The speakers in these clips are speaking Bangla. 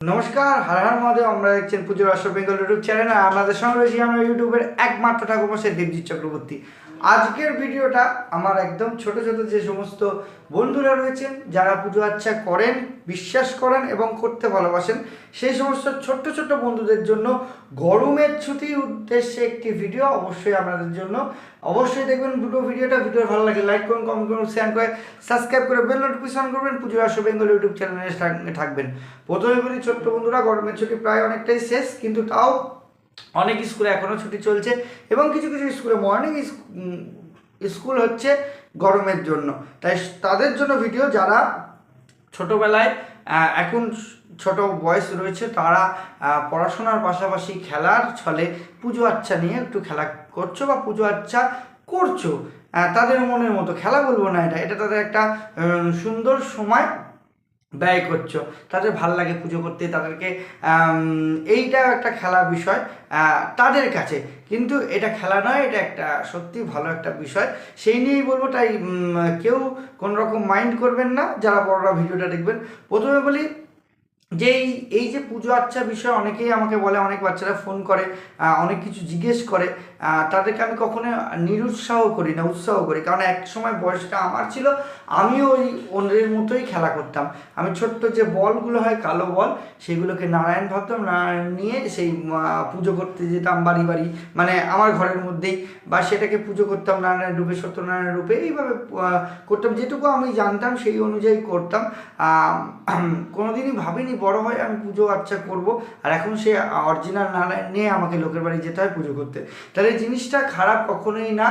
নমস্কার, হর হর মহাদেব। আমরা দেখছেন পুজোর আসর বেঙ্গল ইউটিউব চ্যানেল। আপনাদের সঙ্গে রয়েছি আমরা ইউটিউবের একমাত্র ঠাকুরমশাই দেবজিৎ চক্রবর্তী। আজকের ভিডিওটা আমার একদম ছোট ছোট যে সমস্ত বন্ধুরা রয়েছেন, যারা পুজো আচ্ছা করেন, বিশ্বাস করেন এবং করতে ভালোবাসেন, সেই সমস্ত ছোট্ট ছোট্ট বন্ধুদের জন্য গরমের ছুটির উদ্দেশ্যে একটি ভিডিও অবশ্যই আপনাদের জন্য। অবশ্যই দেখবেন দুটো ভিডিওটা ভালো লাগে লাইক করুন, কমেন্ট করুন, শেয়ার করে সাবস্ক্রাইব করে বেল নোটিফিকেশন করবেন। পুজোর আসর বেঙ্গল ইউটিউব চ্যানেলে থাকবেন। প্রথমে বলি, ছোট্ট বন্ধুরা, গরমের ছুটি প্রায় অনেকটাই শেষ, কিন্তু তাও অনেক স্কুলে এখনও ছুটি চলছে এবং কিছু কিছু স্কুলে মর্নিং স্কুল হচ্ছে গরমের জন্য। তাই তাদের জন্য ভিডিও, যারা ছোটোবেলায় এখন ছোট বয়স রয়েছে, তারা পড়াশোনার পাশাপাশি খেলার ছলে পুজো আচ্ছা নিয়ে একটু খেলা করছো বা পুজো আচ্ছা করছো, তাদের মনের মতো খেলা বলবো না, এটা তাদের একটা সুন্দর সময় ব্যয় করছো, তাদের ভাল লাগে পুজো করতে, তাদেরকে এইটা একটা খেলার বিষয় তাদের কাছে, কিন্তু এটা খেলা নয়, এটা একটা সত্যি ভালো একটা বিষয়, সেই নিয়েই বলবো। তাই কেউ কোনো রকম মাইন্ড করবেন না যারা বড়রা ভিডিওটা দেখবেন। প্রথমে বলি যে এই যে পুজো আচ্ছা বিষয়, অনেকেই আমাকে বলে, অনেক বাচ্চারা ফোন করে, অনেক কিছু জিজ্ঞেস করে, তাদেরকে আমি কখনো নিরুৎসাহ করি না, উৎসাহ করি। কারণ এক সময় বয়সটা আমার ছিল, আমিও ওই অন্যের মতোই খেলা করতাম। আমি ছোট্ট যে বলগুলো হয়, কালো বল, সেগুলোকে নারায়ণ ভাবতাম, নারায়ণ নিয়ে সেই পুজো করতে যেতাম বাড়ি বাড়ি, মানে আমার ঘরের মধ্যেই, বা সেটাকে পুজো করতাম নারায়ণ রূপে, সত্যনারায়ণ রূপে, এইভাবে করতাম। যেটুকু আমি জানতাম সেই অনুযায়ী করতাম। কোনোদিনই ভাবিনি বড় হয় আমি পুজো আচ্ছা করব, আর এখন সে অরিজিনাল নারায়ণ নিয়ে আমাকে লোকের বাড়ি যেতে হয় পুজো করতে। তাহলে এই জিনিসটা খারাপ কখনোই না।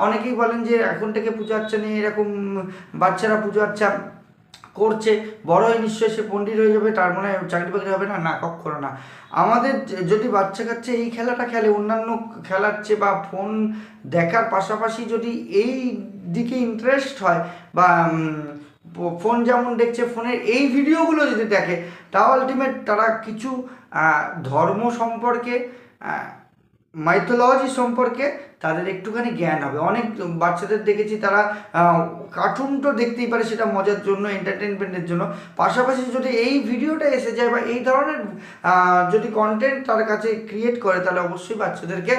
অনেকেই বলেন যে এখন থেকে পুজো আচ্ছা নিয়ে এরকম বাচ্চারা পুজো আচ্ছা করছে, বড় হয়ে নিশ্চয়ই সে পণ্ডিত হয়ে যাবে, তার মনে চাকরি বাকরি হবে না, না কখনো না। আমাদের যদি বাচ্চা কাচ্চা এই খেলাটা খেলে, অন্যান্য খেলার চেয়ে বা ফোন দেখার পাশাপাশি যদি এই দিকে ইন্টারেস্ট হয়, বা ফোন যেমন দেখছে, ফোনের এই ভিডিওগুলো যদি দেখে, তাও আলটিমেট তারা কিছু ধর্ম সম্পর্কে, মাইথোলজি সম্পর্কে তাদের একটুখানি জ্ঞান হবে। অনেক বাচ্চাদের দেখেছি, তারা কার্টুন তো দেখতেই পারে, সেটা মজার জন্য, এন্টারটেনমেন্টের জন্য, পাশাপাশি যদি এই ভিডিওটা এসে যায় বা এই ধরনের যদি কন্টেন্ট তার কাছে ক্রিয়েট করে, তাহলে অবশ্যই বাচ্চাদেরকে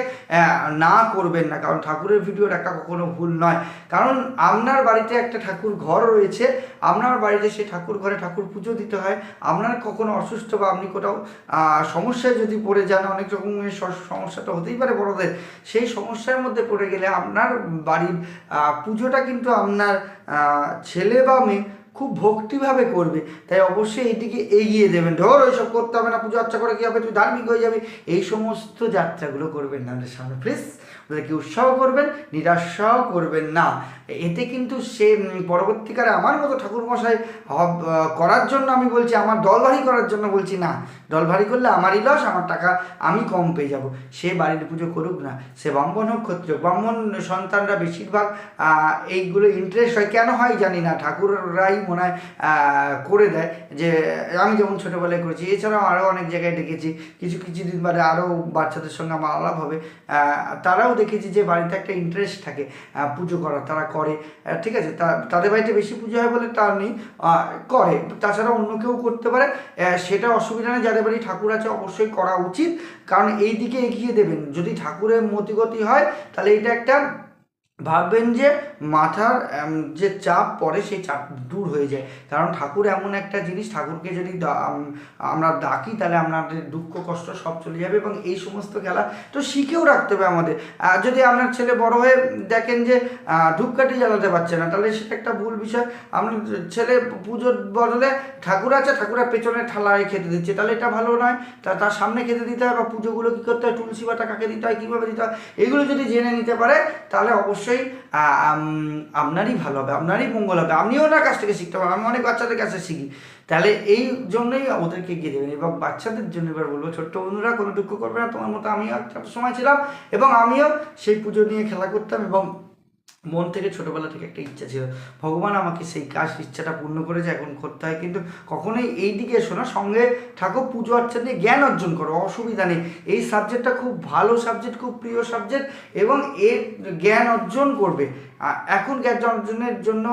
না করবেন না। কারণ ঠাকুরের ভিডিও দেখা কখনো ভুল নয়। কারণ আপনার বাড়িতে একটা ঠাকুর ঘর রয়েছে, আপনার বাড়িতে সেই ঠাকুর ঘরে ঠাকুর পুজো দিতে হয়। আপনার কখনো অসুস্থ বা আপনি কোথাও সমস্যায় যদি পড়ে যান, অনেক রকমের সমস্যা তো হতেই পারে বড়দের, সেই সমস্যার মধ্যে পড়ে গেলে আপনার বাড়ির পুজোটা কিন্তু আপনার ছেলে বা মেয়ে খুব ভক্তিভাবে করবে। তাই অবশ্যই এইদিকে এগিয়ে দেবেন। ধর ওইসব করতে হবে না, পুজো আচ্ছা করে কী হবে, তুই ধার্মিক হয়ে যাবি, এই সমস্ত যাত্রাগুলো করবেন না ওদের সামনে। প্লিজ ওদেরকে উৎসাহ করবেন, নিরাশাও করবেন না। এতে কিন্তু সে পরবর্তীকালে আমার মতো ঠাকুরমশাই করার জন্য আমি বলছি, আমার দল ভারী করার জন্য বলছি না। দল ভারী করলে আমারই লস, আমার টাকা আমি কম পেয়ে যাব। সে বাড়ির পুজো করুক না, সে ব্রাহ্মণ হোক, ক্ষত্রিয়। ব্রাহ্মণ সন্তানরা বেশিরভাগ এইগুলো ইন্টারেস্ট হয়, কেন হয় জানি না, ঠাকুররাই মনে হয় করে দেয়। যে আমি যেমন ছোটোবেলায় করেছি, এছাড়াও আরও অনেক জায়গায় দেখেছি, কিছুদিন বাদে আরও বাচ্চাদের সঙ্গে আমার আলাপ হবে, তারাও দেখেছি যে বাড়িতে একটা ইন্টারেস্ট থাকে পুজো করা, তারা করে। ঠিক আছে, তাদের বাড়িতে বেশি পুজো হয় বলে তার নেই, করে। তাছাড়া অন্য কেউ করতে পারে, সেটা অসুবিধা নেই। যাদের বাড়ি ঠাকুর আছে অবশ্যই করা উচিত, কারণ এই দিকে এগিয়ে দেবেন। যদি ঠাকুরের মতিগতি হয়, তাহলে এটা একটা ভাববেন যে মাথার যে চাপ পড়ে, সেই চাপ দূর হয়ে যায়। কারণ ঠাকুর এমন একটা জিনিস, ঠাকুরকে যদি আমরা ডাকি, তাহলে আমাদের দুঃখ কষ্ট সব চলে যাবে। এবং এই সমস্ত খেলা তো শিখেও রাখতে হবে আমাদের। যদি আপনার ছেলে বড় হয়ে দেখেন যে ধূপকাঠি জ্বালাতে পারছে না, তাহলে সেটা একটা ভুল বিষয়। আপনার ছেলে পুজোর বদলে ঠাকুর আছে, ঠাকুরের পেছনে ঠালায় খেতে দিচ্ছে, তাহলে এটা ভালো নয়। তার সামনে খেতে দিতে হয়, বা পুজোগুলো কী করতে হয়, তুলসী পাতা কাকে দিতে হয়, কীভাবে দিতে হয়, এগুলো যদি জেনে নিতে পারে, তাহলে অবশ্যই আপনারই ভালো হবে, আপনারই মঙ্গল হবে। আপনিও ওনার কাছ থেকে শিখতে পারবেন। আমি অনেক বাচ্চাদের কাছে শিখি। তাহলে এই জন্যই ওদেরকে এগিয়ে দেবেন। এবং বাচ্চাদের জন্য এবার বলবো, ছোট্ট বন্ধুরা, কোনো দুঃখ করবে না। তোমার মতো আমিও একটা সময় ছিলাম, এবং আমিও সেই পুজো নিয়ে খেলা করতাম, এবং মন থেকে ছোটোবেলা থেকে একটা ইচ্ছা ছিল, ভগবান আমাকে সেই কাজ ইচ্ছাটা পূর্ণ করেছে, এখন করতে হয়। কিন্তু কখনোই এই দিকে এসো না, সঙ্গে থাকো, পুজো আচ্ছা নিয়ে জ্ঞান অর্জন করো, অসুবিধা নেই। এই সাবজেক্টটা খুব ভালো সাবজেক্ট, খুব প্রিয় সাবজেক্ট, এবং এর জ্ঞান অর্জন করবে। এখন জ্ঞান অর্জনের জন্য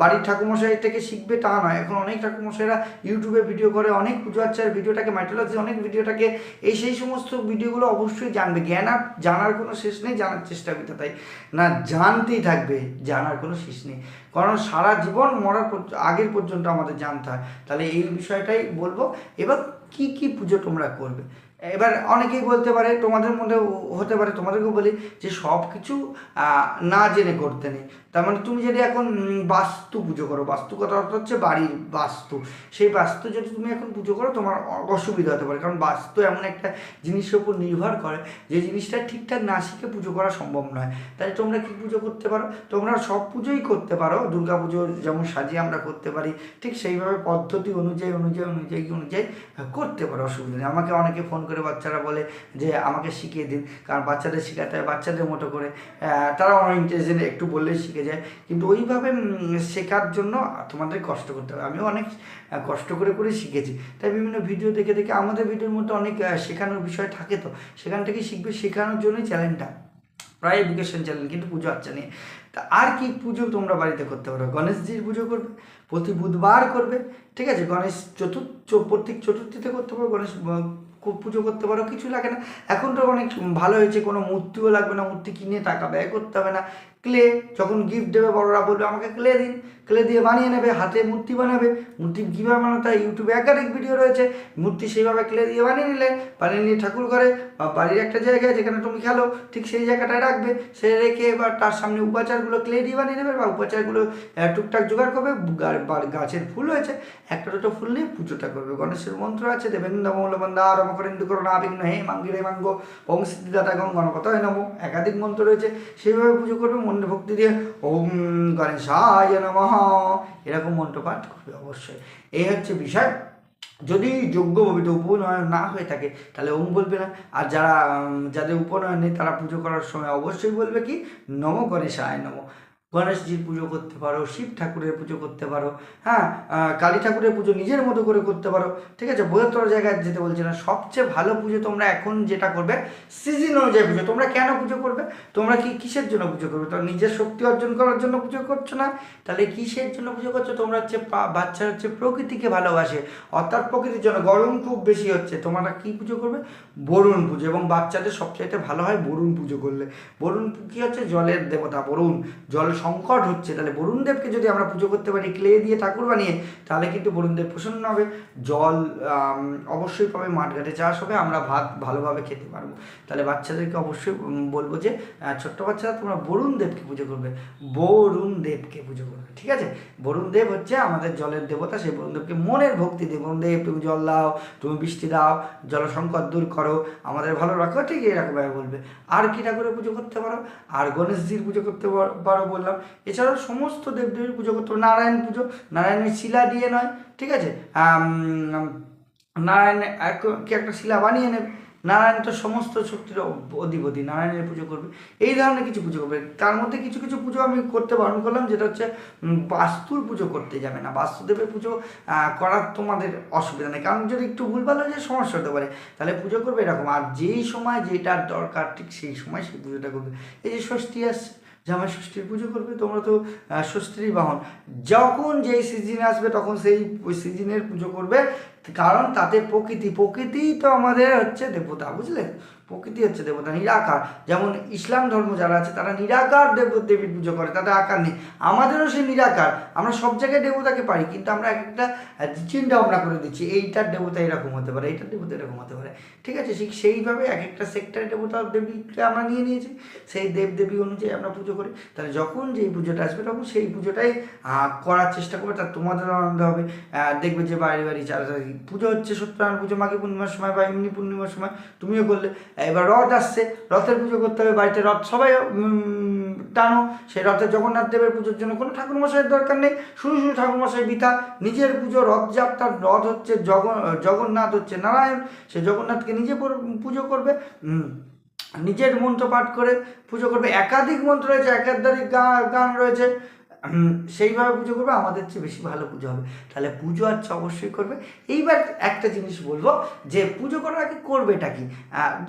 বাড়ির ঠাকুরমশাই থেকে শিখবে তা নয়, এখন অনেক ঠাকুরমশাইরা ইউটিউবে ভিডিও করে, অনেক পুজো আর্চার ভিডিওটাকে, মাইটোলজি অনেক ভিডিওটাকে, সেই সমস্ত ভিডিওগুলো অবশ্যই জানবে। জ্ঞান আর জানার কোনো শেষ নেই, জানার চেষ্টা করতে, তাই না জানতেই থাকবে, জানার কোনো শেষ নেই, কারণ সারা জীবন মরার আগের পর্যন্ত আমাদের জানতে হয়। তাহলে এই বিষয়টাই বলবো। এবার কি কি পুজো তোমরা করবে, এবার অনেকেই বলতে পারে, তোমাদের মধ্যে হতে পারে, তোমাদেরকেও বলি যে সব কিছু না জেনে করতে নেই। তার মানে তুমি যদি এখন বাস্তু পুজো করো, বাস্তু কথা অর্থ হচ্ছে বাড়ির বাস্তু, সেই বাস্তু যদি তুমি এখন পুজো করো তোমার অসুবিধা হতে পারে, কারণ বাস্তু এমন একটা জিনিসের উপর নির্ভর করে যে জিনিসটা ঠিকঠাক না শিখে পুজো করা সম্ভব নয়। তাই তোমরা কি পুজো করতে পারো, তোমরা সব পুজোই করতে পারো, দুর্গা পুজো যেমন সাজিয়ে আমরা করতে পারি ঠিক সেইভাবে পদ্ধতি অনুযায়ী করতে পারো, অসুবিধা নেই। আমাকে অনেকে ফোন করে বাচ্চারা বলে যে আমাকে শিখিয়ে দিন, কারণ বাচ্চাদের শেখাতে হয় বাচ্চাদের মতো করে, তারা অনেক ইন্টেলিজেন্ট, একটু বললেই শিখে যায়, কিন্তু ওইভাবে শেখার জন্য তোমাদের কষ্ট করতে হবে। আমিও অনেক কষ্ট করে শিখেছি, তাই বিভিন্ন ভিডিও দেখে আমাদের ভিডিওর মধ্যে অনেক শেখানোর বিষয় থাকে, তো সেখান থেকে শিখবে, শেখানোর জন্যই চ্যানেলটা, প্রায় এডুকেশন চ্যানেল, কিন্তু পুজো আচ্ছা নিয়ে। তা আর কি পুজো তোমরা বাড়িতে করতে পারো, গণেশজির পুজো করবে, প্রতি বুধবার করবে, ঠিক আছে, গণেশ প্রত্যেক চতুর্থীতে করতে পারো, গণেশ পুজো করতে পারো, কিছু লাগে না। এখন তো অনেক ভালো হয়েছে, কোনো মূর্তিও লাগবে না, মূর্তি কিনে টাকা ব্যয় করতে হবে না। ক্লে যখন গিফট দেবে বড়রা বলবে আমাকে ক্লে দিন, ক্লে দিয়ে বানিয়ে নেবে, হাতে মূর্তি বানাবে, মূর্তি কীভাবে বানাতে হয় ইউটিউবে একাধিক ভিডিও রয়েছে, মূর্তি সেইভাবে ক্লে দিয়ে বানিয়ে নিয়ে ঠাকুর ঘরে বা বাড়ির একটা জায়গায় যেখানে তুমি খেলো ঠিক সেই জায়গাটায় রাখবে, সে রেখে এবার তার সামনে উপাচারগুলো ক্লে দিয়ে বানিয়ে নেবে, বা উপাচারগুলো টুকটাক জোগাড় করবে, গাছের ফুল হয়েছে একটা দুটো ফুল নিয়ে পুজোটা করবে। গণেশের মন্ত্র আছে, দেবেন্দ্র মৌলবন্দার মকরেন্দু করো না বিঘ্ন হে মাঙ্গিরে মাঙ্গ ওম সিদ্ধিদাতাগম গণপতয়ে নমঃ, একাধিক মন্ত্র রয়েছে, সেইভাবে পুজো করবে মনে ভক্তি দিয়ে, ওম গণেশায় নমঃ, এরকম মন্ত্র পাঠ করবে অবশ্যই। এই হচ্ছে বিষয়। যদি যোগ্যভাবে উপনয়ন না হয়ে থাকে তাহলে ওম বলবে না, আর যাদের উপনয়ন নেই তারা পুজো করার সময় অবশ্যই বলবে কি নম গণেশায় নম। গণেশজির পুজো করতে পারো, শিব ঠাকুরের পুজো করতে পারো, হ্যাঁ, কালী ঠাকুরের পুজো নিজের মতো করে করতে পারো, ঠিক আছে, বৃহত্তর জায়গায় যেতে বলছি না। সবচেয়ে ভালো পুজো তোমরা এখন যেটা করবে সিজন অনুযায়ী পুজো। তোমরা কেন পুজো করবে, তোমরা কিসের জন্য পুজো করবে, তোমরা নিজের শক্তি অর্জন করার জন্য পুজো করছো না, তাহলে কিসের জন্য পুজো করছো, তোমরা হচ্ছে বাচ্চা হচ্ছে প্রকৃতিকে ভালোবাসে, অর্থাৎ প্রকৃতির জন্য গরম খুব বেশি হচ্ছে, তোমরা কি পুজো করবে বরুণ পুজো, এবং বাচ্চাদের সবচাইতে ভালো হয় বরুণ পুজো করলে। বরুণ কি হচ্ছে জলের দেবতা, বরুণ, জল সংকট হচ্ছে, তাহলে বরুণদেবকে যদি আমরা পুজো করতে পারি ক্লে দিয়ে ঠাকুর বানিয়ে, তাহলে কিন্তু বরুণদেব প্রসন্ন হবে, জল অবশ্যই পাবে, মাঠঘাটে চাষ হবে, আমরা ভাত ভালোভাবে খেতে পারবো। তাহলে বাচ্চাদেরকে অবশ্যই বলবো যে ছোট্ট বাচ্চারা তোমরা বরুণদেবকে পুজো করবে, বরুণদেবকে পুজো করবে, ঠিক আছে। বরুণদেব হচ্ছে আমাদের জলের দেবতা, সেই বরুণদেবকে মনের ভক্তি দিয়ে, বরুণদেব তুমি জল দাও, তুমি বৃষ্টি দাও, জল সংকট দূর করো, আমাদের ভালো রাখো, ঠিক এরকমভাবে বলবে। আর কি ঠাকুরের পুজো করতে পারো, আর গণেশজির পুজো করতে পারো বললাম, এছাড়াও সমস্ত দেবদেবীর পুজো করতে পারো। নারায়ণ পুজো, নারায়ণের শিলা দিয়ে নয়, ঠিক আছে, নারায়ণ কি একটা শিলা বানিয়ে নেবে, নারায়ণ তো সমস্ত শক্তির অধিপতি, নারায়ণের পুজো করবে, এই ধরনের কিছু পুজো করবে। তার মধ্যে কিছু কিছু পুজো আমি করতে বারণ করলাম, যেটা হচ্ছে বাস্তুর পুজো করতে যাবে না, বাস্তুদেবের পুজো করার তোমাদের অসুবিধা নেই, কারণ যদি একটু ভুলভাল হয়ে যায় সমস্যা হতে পারে, তাহলে পুজো করবে এরকম। আর যেই সময় যেটার দরকার ঠিক সেই সময় সেই পুজোটা করবে। এই যে ষষ্ঠী আসছে, জামাই ষষ্ঠীর পুজো করবে, তোমরা তো ষষ্ঠীর বাহন, যখন যেই সিজন আসবে তখন সেই সিজনের পুজো করবে, কারণ তাতে প্রকৃতি তো আমাদের হচ্ছে দেবতা, বুঝলে, প্রকৃতি হচ্ছে দেবতা, নিরাকার। যেমন ইসলাম ধর্ম যারা আছে তারা নিরাকার দেবীর পুজো করে, তাদের আকার নেই, আমাদেরও সেই নিরাকার। আমরা সব জায়গায় দেবতাকে পারি, কিন্তু আমরা এক একটা চিন্তা ভাবনা করে দিচ্ছি, এইটার দেবতা এরকম হতে পারে, এইটার দেবতা এরকম হতে পারে, ঠিক আছে। ঠিক সেইভাবে এক একটা সেক্টরের দেবতা দেবীকে আমরা নিয়ে নিয়েছি, সেই দেবী অনুযায়ী আমরা পুজো করি। তাহলে যখন যেই পুজোটা আসবে তখন সেই পুজোটাই করার চেষ্টা করবে, তার তোমাদের আনন্দ হবে। দেখবে যে বাড়ি চারি পুজো হচ্ছে, সত্যনারায়ণ পুজো মাঘী পূর্ণিমার সময় বা এমনি পূর্ণিমার সময় তুমিও করলে। এবার রথ আসছে, রথের পুজো করতে হবে, বাড়িতে রথ সবাই টানো, সেই রথের জগন্নাথ দেবের পুজোর জন্য কোনো ঠাকুরমশাইয়ের দরকার নেই, শুধু ঠাকুরমশাই বৃথা, নিজের পুজো রথযাত্রা, রথ হচ্ছে জগন্নাথ হচ্ছে নারায়ণ, সে জগন্নাথকে নিজে পুজো করবে, নিজের মন্ত্র পাঠ করে পুজো করবে। একাধিক মন্ত্র রয়েছে, একাধিক গান রয়েছে, সেইভাবে পুজো করবে, আমাদের চেয়ে বেশি ভালো পুজো হবে। তাহলে পুজো আচ্ছা অবশ্যই করবে। এইবার একটা জিনিস বলবো যে পুজো করার আগে করবেটা কি।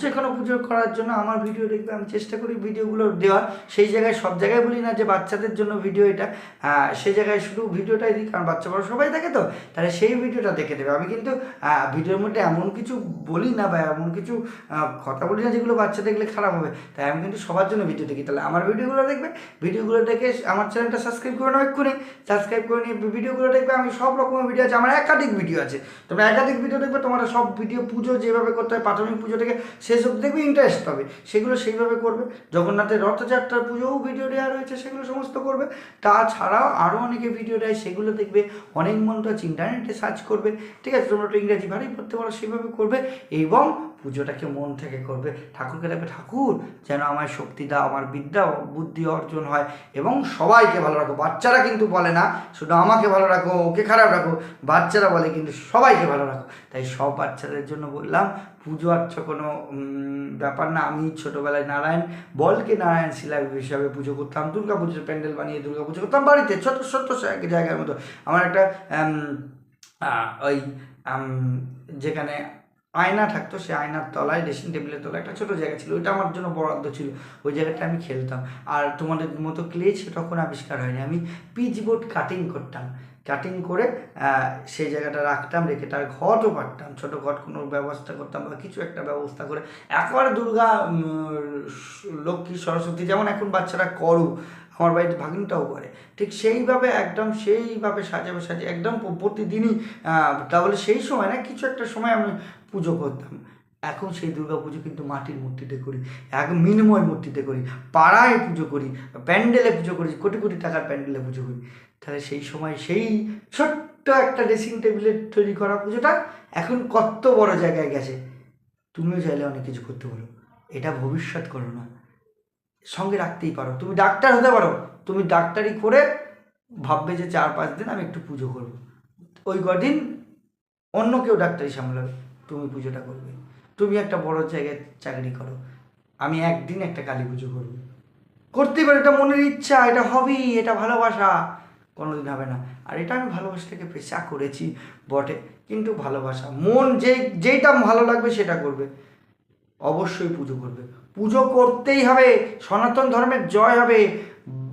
যে কোনো পুজো করার জন্য আমার ভিডিও দেখবে, আমি চেষ্টা করি ভিডিওগুলো দেওয়ার। সেই জায়গায় সব জায়গায় বলি না যে বাচ্চাদের জন্য ভিডিও এটা, সেই জায়গায় শুধু ভিডিওটাই দিই, কারণ বাচ্চা বড় সবাই থাকে তো, তাহলে সেই ভিডিওটা দেখে দেবে। আমি কিন্তু ভিডিওর মধ্যে এমন কিছু বলি না বা এমন কিছু কথা বলি না যেগুলো বাচ্চা দেখলে খারাপ হবে, তাই আমি কিন্তু সবার জন্য ভিডিও দেখি। তাহলে আমার ভিডিওগুলো দেখবে, ভিডিওগুলো দেখে আমার চ্যানেলটা সাবস্ক্রাইব করে নাও, এক্ষুনি সাবস্ক্রাইব করে নিয়ে ভিডিওগুলো দেখবে। আমি সব রকমের ভিডিও আছে, আমার একাধিক ভিডিও আছে, তোমরা একাধিক ভিডিও দেখবে, তোমরা সব ভিডিও পুজো যেভাবে করতে হয় প্রাথমিক পুজো থেকে শেষ অবধি দেখবে, ইন্টারেস্ট পাবে, সেগুলো সেইভাবে করবে। জগন্নাথের রথযাত্রার পুজোও ভিডিও দেওয়া রয়েছে, সেগুলো সমস্ত করবে। তাছাড়াও আরও অনেকে ভিডিও দেয়, সেগুলো দেখবে। অনেক মন্ত্র আছে, ইন্টারনেটে সার্চ করবে, ঠিক আছে। তোমরা একটু ইংরেজি ভারী পড়তে পারো, সেভাবে করবে এবং পুজোটাকে মন থেকে করবে। ঠাকুরকে দেখবে, ঠাকুর যেন আমার শক্তি দাও, আমার বিদ্যা বুদ্ধি অর্জন হয় এবং সবাইকে ভালো রাখো। বাচ্চারা কিন্তু বলে না শুধু আমাকে ভালো রাখো, ওকে খারাপ রাখো, বাচ্চারা বলে কিন্তু সবাইকে ভালো রাখো। তাই সব বাচ্চাদের জন্য বললাম, পুজো আচ্ছা কোনো ব্যাপার না। আমি ছোটোবেলায় নারায়ণ বলকে নারায়ণ শিলা হিসাবে পুজো করতাম, দুর্গা পুজোর প্যান্ডেল বানিয়ে দুর্গা পুজো করতাম বাড়িতে, ছোট্ট ছোট্ট জায়গার মতো। আমার একটা ওই যেখানে আয়না থাকতো, সে আয়নার তলায়, ড্রেসিং টেবিলের তলায় একটা ছোটো জায়গা ছিল, ওইটা আমার জন্য বরাদ্দ ছিল। ওই জায়গাটা আমি খেলতাম। আর তোমাদের মতো ক্লে তখন আবিষ্কার হয়নি। আমি পিচ বোর্ড কাটিং করতাম, কাটিং করে সেই জায়গাটা রাখতাম, রেখে তার ঘটও পারতাম, ছোটো ঘট কোনো ব্যবস্থা করতাম বা কিছু একটা ব্যবস্থা করে একেবারে দুর্গা লক্ষ্মী সরস্বতী যেমন এখন বাচ্চারা করো, আমার বাড়িতে ভাগিনটাও করে, ঠিক সেইভাবে একদম সেইভাবে সাজিয়ে একদম প্রতিদিনই। তাহলে সেই সময় না, কিছু একটা সময় আমি পুজো করতাম। এখন সেই দুর্গা পুজো কিন্তু মাটির মূর্তিতে করি, এক মিনময় মূর্তিতে করি, পাড়ায় পুজো করি, প্যান্ডেলে পুজো করি, কোটি কোটি টাকার প্যান্ডেলে পুজো করি। তাহলে সেই সময় সেই ছোট্ট একটা ড্রেসিং টেবিলের তৈরি করা পুজোটা এখন কত বড় জায়গায় গেছে। তুমিও চাইলে অনেক কিছু করতে পারো, এটা ভবিষ্যৎ করো না, সঙ্গে রাখতেই পারো। তুমি ডাক্তার হতে পারো, তুমি ডাক্তারি করে ভাববে যে 4-5 দিন আমি একটু পুজো করবো, ওই কদিন অন্য কেউ ডাক্তারি সামলাবে, তুমি পুজোটা করবে। তুমি একটা বড় জায়গায় চাকরি করো, আমি একদিন একটা কালী পুজো করবো, করতেই পারো। এটা মনের ইচ্ছা, এটা হবি, এটা ভালোবাসা, কোনোদিন হবে না। আর এটা আমি ভালোবাসাটাকে পেশা করেছি বটে, কিন্তু ভালোবাসা মন যেইটা ভালো লাগবে সেটা করবে। অবশ্যই পুজো করবে, পুজো করতেই হবে, সনাতন ধর্মের জয় হবে।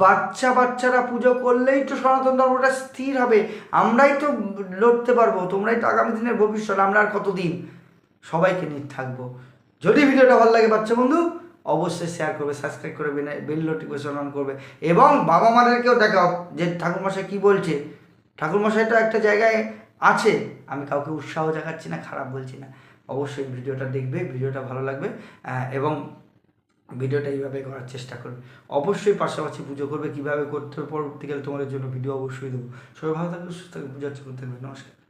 বাচ্চারা পুজো করলেই তো সনাতন ধর্মটা স্থির হবে, আমরাই তো লড়তে পারবো, তোমরাই তো আগামী দিনের ভবিষ্যৎ, আমরা আর কতদিন সবাইকে নিয়ে থাকবো। যদি ভিডিওটা ভালো লাগে বাচ্চা বন্ধু, অবশ্যই শেয়ার করবে, সাবস্ক্রাইব করে বেল নোটিফিকেশন অন করবে এবং বাবা মাদেরকেও দেখাও যে ঠাকুরমশাই কী বলছে। ঠাকুরমশাই তো একটা জায়গায় আছে, আমি কাউকে উৎসাহ জাগাচ্ছি না, খারাপ বলছি না। অবশ্যই ভিডিওটা দেখবে, ভিডিওটা ভালো লাগবে এবং ভিডিওটা এইভাবে করার চেষ্টা করবে। অবশ্যই পাশাপাশি পুজো করবে, কীভাবে করতে হবে পরবর্তীকালে তোমাদের জন্য ভিডিও অবশ্যই দেবো। সবাই ভালো থাকবে, সুস্থ থাকবে, পুজো করতে থাকবে। নমস্কার।